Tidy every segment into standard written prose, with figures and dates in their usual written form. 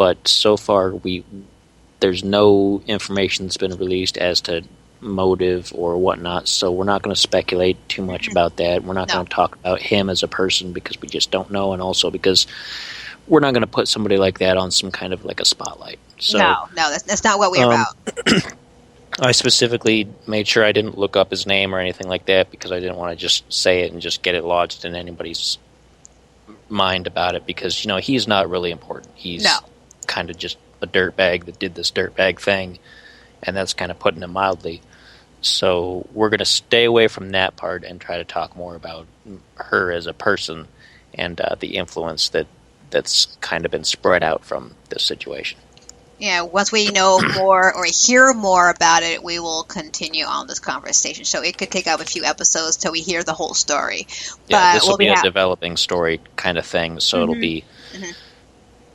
but so far there's no information that's been released as to motive or whatnot, so we're not going to speculate too much about that. We're not going to talk about him as a person because we just don't know, and also because we're not going to put somebody like that on some kind of like a spotlight. So, no, that's not what we're about. I specifically made sure I didn't look up his name or anything like that because I didn't want to just say it and just get it lodged in anybody's mind about it, because he's not really important. He's kind of just a dirtbag that did this dirtbag thing, and that's kind of putting it mildly. So we're going to stay away from that part and try to talk more about her as a person and the influence that's kind of been spread out from this situation. Yeah, once we know more or hear more about it, we will continue on this conversation. So it could take up a few episodes till we hear the whole story. Yeah, this will be a developing story kind of thing, so it'll be...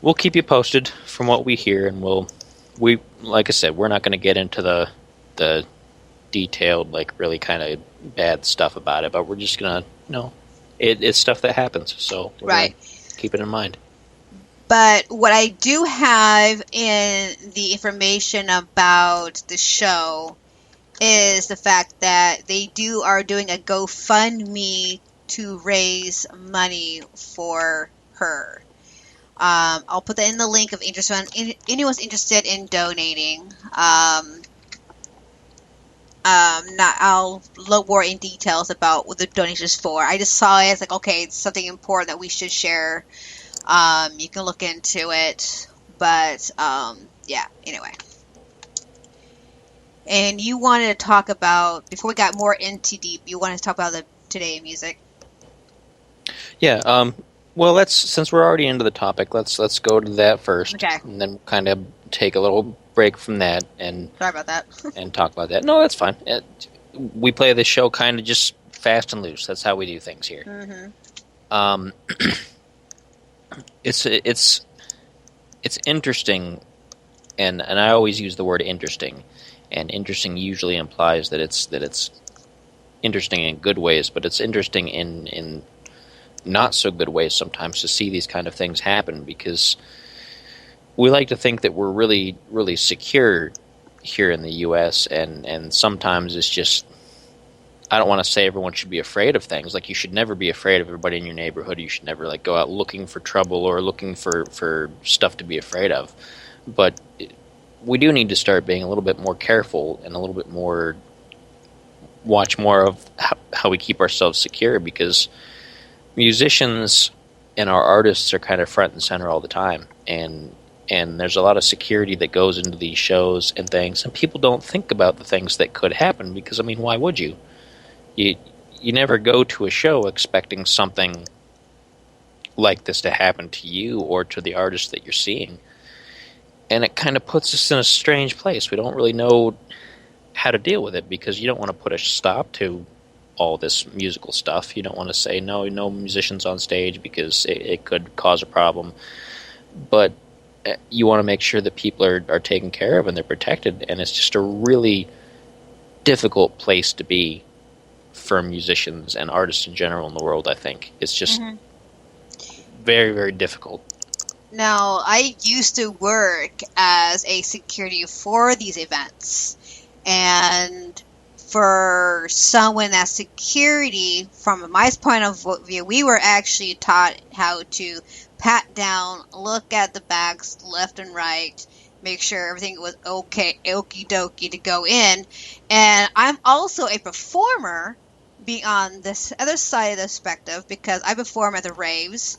We'll keep you posted from what we hear, and we like I said, we're not going to get into the detailed, like, really kind of bad stuff about it, but we're just going to, it's stuff that happens, so we're gonna keep it in mind. But what I do have in the information about the show is the fact that they are doing a GoFundMe to raise money for her. I'll put that in the link if anyone's interested in donating. I'll look more in details about what the donation is for. I just saw it as like, okay, it's something important that we should share. You can look into it, but anyway. And you wanted to talk about, before we got more into deep, you wanted to talk about the today music. Yeah. Well, since we're already into the topic, let's go to that first, and then kind of take a little break from that and sorry about that and talk about that. No, that's fine. We play this show kind of just fast and loose. That's how we do things here. It's interesting, and I always use the word interesting, and interesting usually implies that it's interesting in good ways, but it's interesting in not so good ways sometimes to see these kind of things happen, because we like to think that we're really, really secure here in the U.S., and sometimes it's just, I don't want to say everyone should be afraid of things. Like, you should never be afraid of everybody in your neighborhood. You should never go out looking for trouble or looking for stuff to be afraid of. But we do need to start being a little bit more careful and a little bit more, watch more of how we keep ourselves secure, because musicians and our artists are kind of front and center all the time, and there's a lot of security that goes into these shows and things, and people don't think about the things that could happen, because, I mean, why would you? You never go to a show expecting something like this to happen to you or to the artist that you're seeing, and it kind of puts us in a strange place. We don't really know how to deal with it, because you don't want to put a stop to all this musical stuff. You don't want to say no musicians on stage, because it could cause a problem. But you want to make sure that people are taken care of and they're protected, and it's just a really difficult place to be for musicians and artists in general in the world, I think. It's just very, very difficult. Now, I used to work as a security for these events, and for someone that's security, from my point of view, we were actually taught how to pat down, look at the bags left and right, make sure everything was okay, okie dokie to go in. And I'm also a performer, being on this other side of the spectrum, because I perform at the raves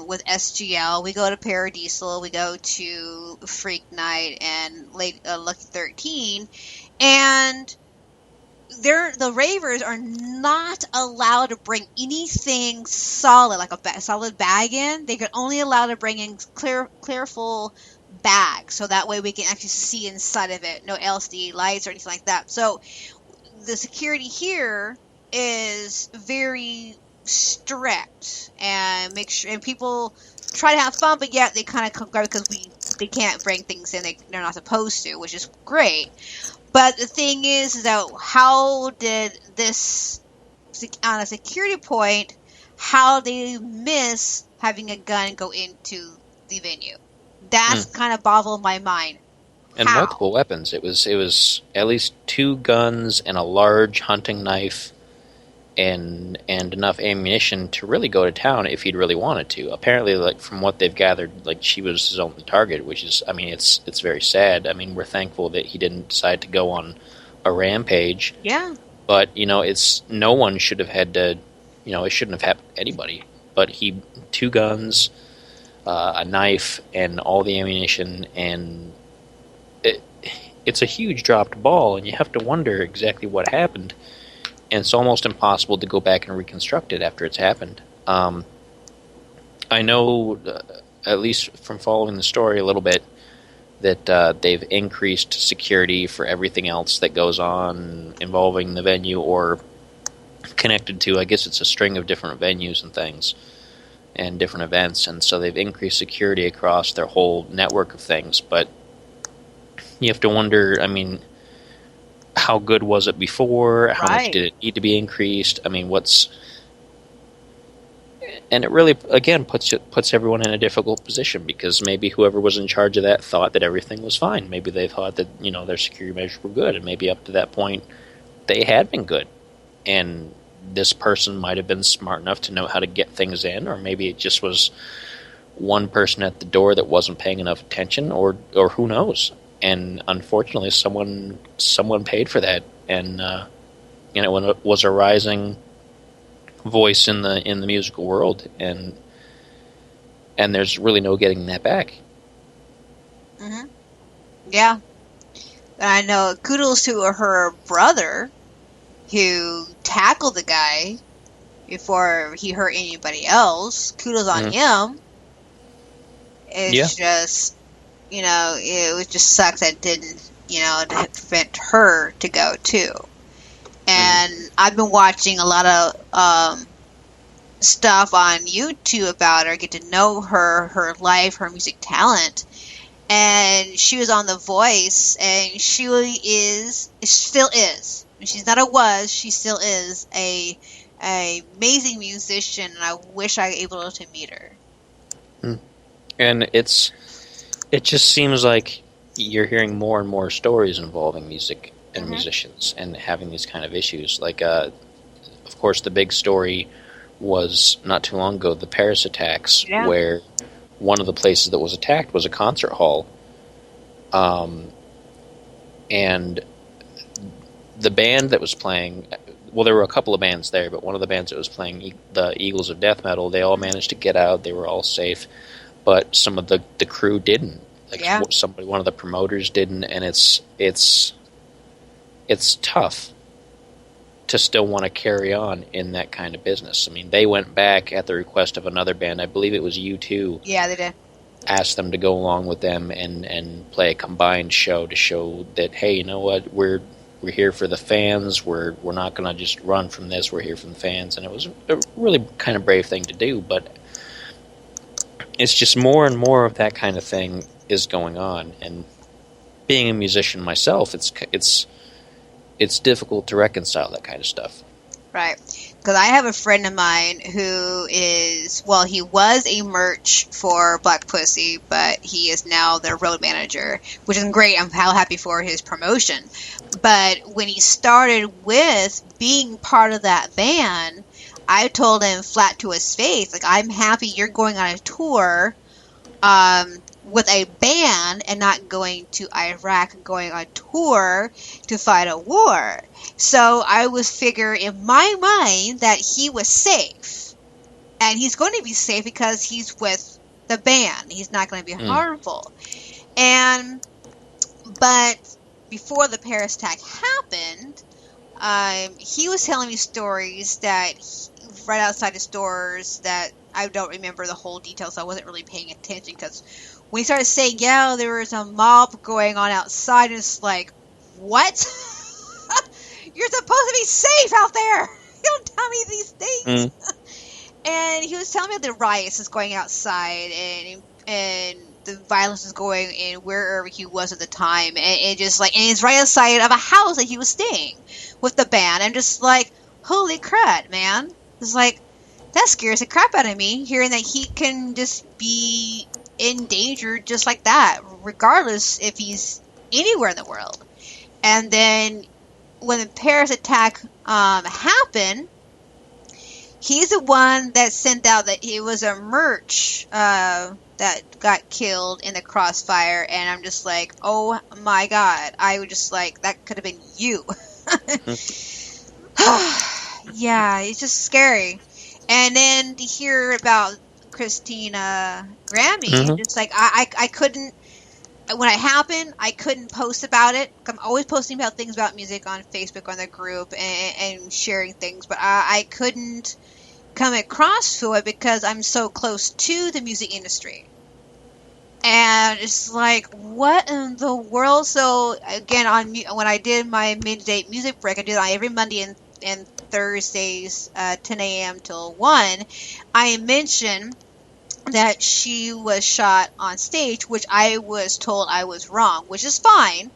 with SGL. We go to Paradiesel, we go to Freak Night and Lucky 13, and the ravers are not allowed to bring anything solid, like a solid bag in. They can only allow to bring in clear full bag, so that way we can actually see inside of it. No LCD lights or anything like that. So the security here is very strict, and make sure, and people try to have fun, but yet they kind of come because they can't bring things in they're not supposed to, which is great. But the thing is that how did this, on a security point, how they miss having a gun go into the venue? That's kind of boggled my mind. And How? multiple weapons. It was at least 2 guns and a large hunting knife and enough ammunition to really go to town if he'd really wanted to. Apparently, like from what they've gathered, like she was his only target, which is, I mean, it's very sad. I mean, we're thankful that he didn't decide to go on a rampage. Yeah. But, you know, it's no one should have had to, you know, it shouldn't have happened to anybody. But 2 guns, a knife, and all the ammunition, and it's a huge dropped ball, and you have to wonder exactly what happened. And it's almost impossible to go back and reconstruct it after it's happened. I know, at least from following the story a little bit, that they've increased security for everything else that goes on involving the venue or connected to, I guess it's a string of different venues and things and different events. And so they've increased security across their whole network of things. But you have to wonder, I mean, how good was it before? How much did it need to be increased? I mean, and it really, again, puts everyone in a difficult position, because maybe whoever was in charge of that thought that everything was fine. Maybe they thought that, you know, their security measures were good, and maybe up to that point they had been good. And this person might have been smart enough to know how to get things in, or maybe it just was one person at the door that wasn't paying enough attention, or who knows. And unfortunately, someone paid for that, and you know, when it was a rising voice in the musical world, and there's really no getting that back. Mm-hmm. Yeah, I know. Kudos to her brother, who tackled the guy before he hurt anybody else. Kudos on him. It's just, you know, it was just sucks that didn't, you know, to prevent her to go too. And I've been watching a lot of stuff on YouTube about her, get to know her life, her music talent. And she was on The Voice, and she still is. She's not a was, she still is a amazing musician, and I wish I were able to meet her. And it just seems like you're hearing more and more stories involving music and musicians and having these kind of issues. Like, of course, the big story was not too long ago, the Paris attacks, where one of the places that was attacked was a concert hall. And the band that was playing, well, there were a couple of bands there, but one of the bands that was playing, the Eagles of Death Metal, they all managed to get out. They were all safe. But some of the crew didn't. Like one of the promoters didn't, and it's tough to still want to carry on in that kind of business. I mean, they went back at the request of another band. I believe it was U2. Yeah, they did. Asked them to go along with them and play a combined show to show that, hey, you know what, we're here for the fans. We're not going to just run from this. We're here for the fans. And it was a really kind of brave thing to do, but it's just more and more of that kind of thing is going on. And being a musician myself, it's difficult to reconcile that kind of stuff. Right. Because I have a friend of mine who is, well, he was a merch for Black Pussy, but he is now their road manager, which is great. I'm happy for his promotion. But when he started with being part of that band, I told him flat to his face, like, I'm happy you're going on a tour with a band and not going to Iraq and going on tour to fight a war. So I was figuring in my mind that he was safe. And he's going to be safe because he's with the band. He's not going to be harmful. But before the Paris attack happened, he was telling me stories that right outside his doors that I don't remember the whole details, so I wasn't really paying attention, because when he started saying, yeah, there was a mob going on outside, and it's like, what? You're supposed to be safe out there. You don't tell me these things. And he was telling me the riots is going outside, and the violence is going in wherever he was at the time, and just like, and he's right outside of a house that he was staying with the band. I'm just like, holy crap, man. It's like, that scares the crap out of me, hearing that he can just be in danger just like that, regardless if he's anywhere in the world. And then when the Paris attack happened, he's the one that sent out that it was a merch that got killed in the crossfire, and I'm just like, oh my god. I was just like, that could have been you. Yeah, it's just scary. And then to hear about Christina Grammy, just like I couldn't, when it happened, I couldn't post about it. I'm always posting about things about music on Facebook, on the group, and sharing things, but I couldn't come across to it because I'm so close to the music industry. And it's like, what in the world? So again, when I did my midday music break, I do that every Monday and Thursdays, 10 a.m. till 1. I mentioned that she was shot on stage, which I was told I was wrong, which is fine.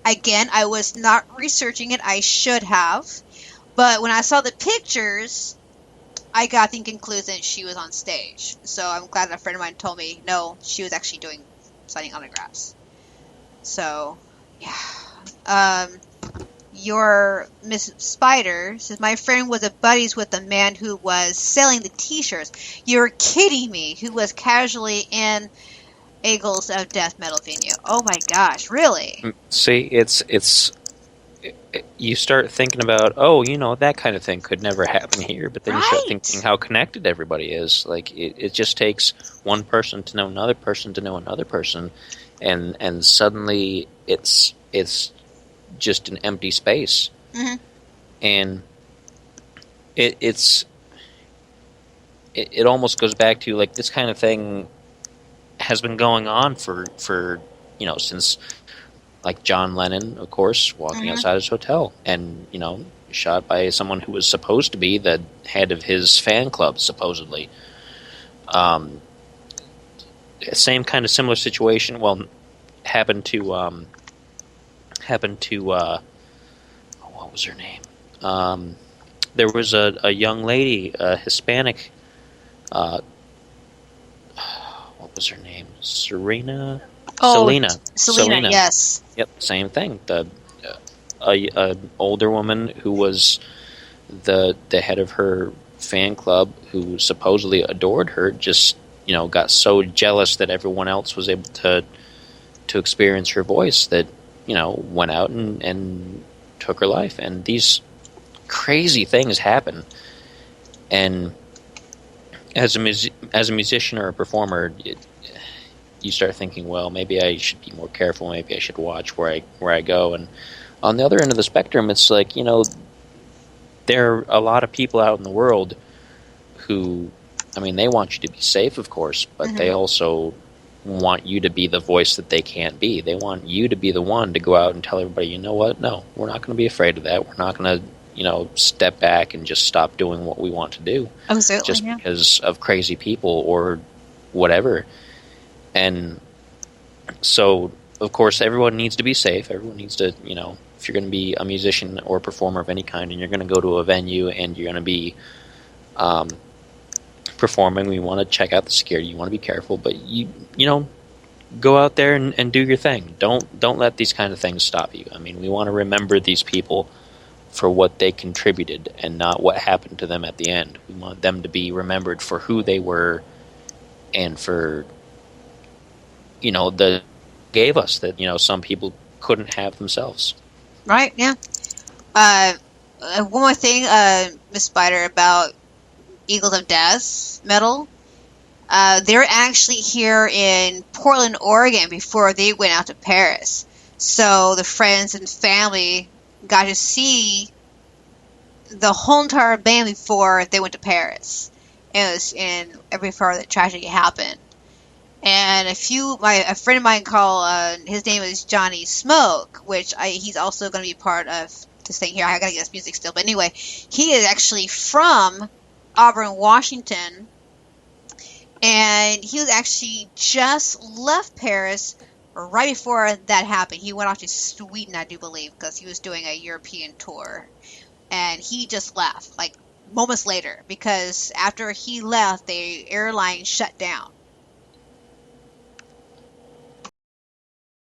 Again, I was not researching it. I should have. But when I saw the pictures, I got the conclusion she was on stage. So I'm glad a friend of mine told me, no, she was actually signing autographs. So, yeah. Your Miss Spider says, my friend was a buddies with the man who was selling the t-shirts. You're kidding me. Who was casually in Eagles of Death metal venue. Oh my gosh, really? See, you start thinking about, that kind of thing could never happen here, but then you start thinking how connected everybody is. Like, it just takes one person to know another person to know another person, and suddenly it's just an empty space. Mm-hmm. And it almost goes back to, like, this kind of thing has been going on for since, like, John Lennon, of course, walking outside his hotel and, shot by someone who was supposed to be the head of his fan club, supposedly. Same kind of similar situation, happened to what was her name? There was a young lady, a Hispanic, what was her name? Selena, yes. Yep, same thing. An older woman who was the head of her fan club, who supposedly adored her, just got so jealous that everyone else was able to experience her voice that went out and took her life. And these crazy things happen. And as a musician or a performer, you start thinking, well, maybe I should be more careful. Maybe I should watch where I go. And on the other end of the spectrum, it's like, there are a lot of people out in the world who, they want you to be safe, of course, but they also want you to be the voice that they can't be. They want you to be the one to go out and tell everybody, you know what? No, we're not going to be afraid of that. We're not going to, step back and just stop doing what we want to do. Absolutely, just because of crazy people or whatever. And so, of course, everyone needs to be safe. Everyone needs to, if you're going to be a musician or a performer of any kind and you're going to go to a venue and you're going to be performing, we want to check out the security. You want to be careful, but you go out there and do your thing. Don't let these kind of things stop you. We want to remember these people for what they contributed and not what happened to them at the end. We want them to be remembered for who they were and for the gave us that some people couldn't have themselves. Right? Yeah. One more thing, Miss Spider, about Eagles of Death metal. They're actually here in Portland, Oregon before they went out to Paris. So the friends and family got to see the whole entire band before they went to Paris. It was before the tragedy happened. And a friend of mine called, his name is Johnny Smoke, which he's also going to be part of this thing here. I got to get his music still. But anyway, he is actually from Auburn, Washington. And he was actually just left Paris right before that happened. He went off to Sweden, I do believe, because he was doing a European tour. And he just left, like, moments later, because after he left, the airline shut down.